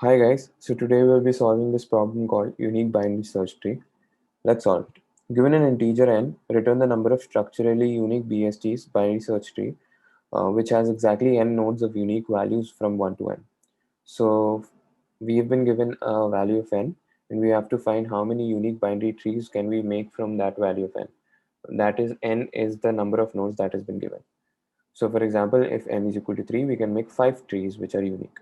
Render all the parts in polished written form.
Hi guys, so today we'll be solving this problem called unique binary search tree. Let's solve it. Given an integer n, return the number of structurally unique BSTs binary search tree, which has exactly n nodes of unique values from 1 to n. So we've been given a value of n, and we have to find how many unique binary trees can we make from that value of n. That is, n is the number of nodes that has been given. So for example, if n is equal to 3, we can make 5 trees which are unique.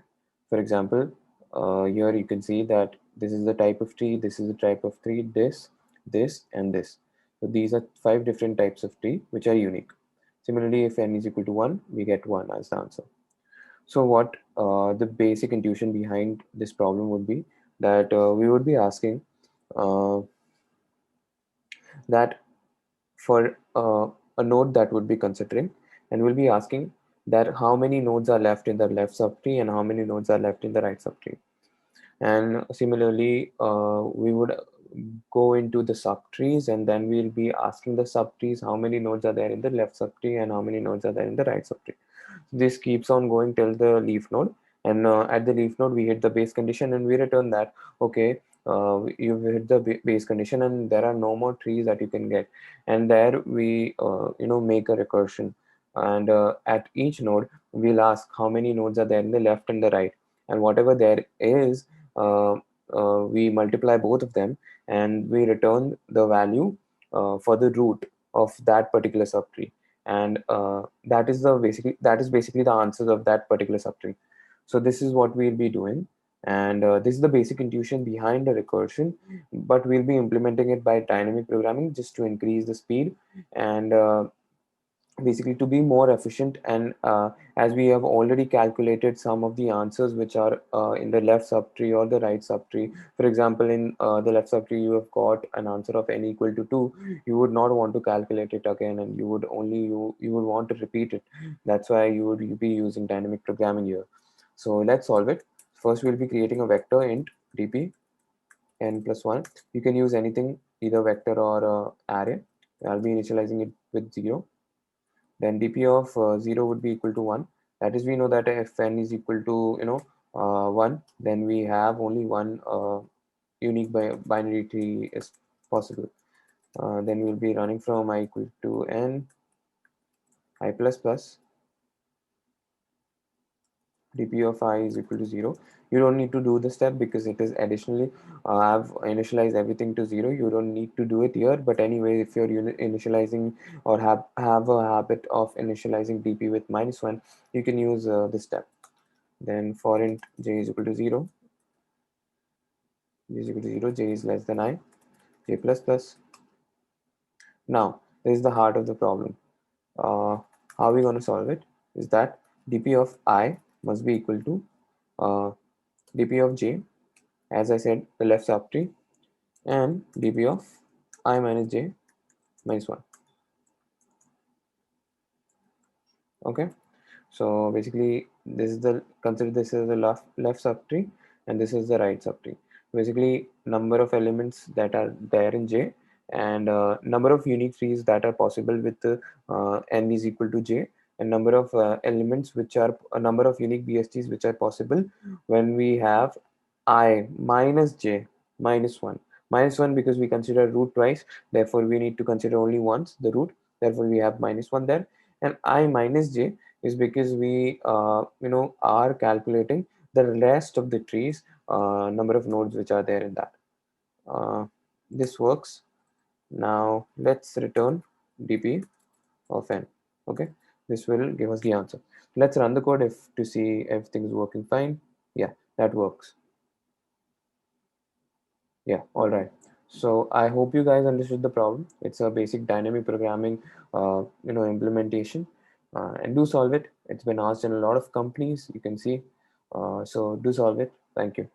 For example, here you can see that this is the type of tree, this is the type of tree, this, and this. So these are 5 different types of tree which are unique. Similarly, if n is equal to 1, we get 1 as the answer. So what the basic intuition behind this problem would be that we would be asking uh, that for a node that would be considering, and we'll be asking that how many nodes are left in the left subtree and how many nodes are left in the right subtree. And similarly, we would go into the subtrees, and then we'll be asking the subtrees how many nodes are there in the left subtree and how many nodes are there in the right subtree. This keeps on going till the leaf node, and at the leaf node we hit the base condition and we return that okay, you've hit the base condition and there are no more trees that you can get. And there we make a recursion, and at each node we'll ask how many nodes are there in the left and the right, and whatever there is, uh, we multiply both of them and we return the value for the root of that particular subtree. And that is basically the answers of that particular subtree. So this is what we'll be doing, and this is the basic intuition behind the recursion, but we'll be implementing it by dynamic programming just to increase the speed, and basically to be more efficient. And as we have already calculated some of the answers which are in the left subtree or the right subtree. For example, in the left subtree you have got an answer of n equal to 2. You would not want to calculate it again, and you would want to repeat it. That's why you would be using dynamic programming here. So let's solve it. First we'll be creating a vector int dp n plus 1. You can use anything, either vector or array. I'll be initializing it with 0. Then dp of 0 would be equal to 1. That is, we know that if n is equal to 1, then we have only one unique binary tree is possible. Then we'll be running from I equal to n I plus plus dp of I is equal to 0. You don't need to do the step because it is additionally I've initialized everything to 0. You don't need to do it here, but anyway, if you're initializing or have a habit of initializing dp with -1, you can use this step. Then for int j is equal to 0, j is equal to 0, j is less than I, j plus plus. Now this is the heart of the problem. How are we going to solve it? Is that dp of I must be equal to uh, dp of j, as I said, the left subtree, and dp of I minus j minus 1. Okay, so basically this is the, consider this is the left subtree and this is the right subtree. Basically number of elements that are there in j, and number of unique trees that are possible with n is equal to j, and number of elements which are a number of unique bsts which are possible when we have I minus j minus 1. Minus 1 because we consider root twice, therefore we need to consider only once the root, therefore we have minus 1 there. And I minus j is because we are calculating the rest of the trees, number of nodes which are there in that. uh, this works. Now let's return dp of n. Okay, this will give us the answer. Let's run the code if to see everything is working fine. Yeah, that works. Yeah, all right. So I hope you guys understood the problem. It's a basic dynamic programming implementation, and do solve it. It's been asked in a lot of companies, you can see. So do solve it. Thank you.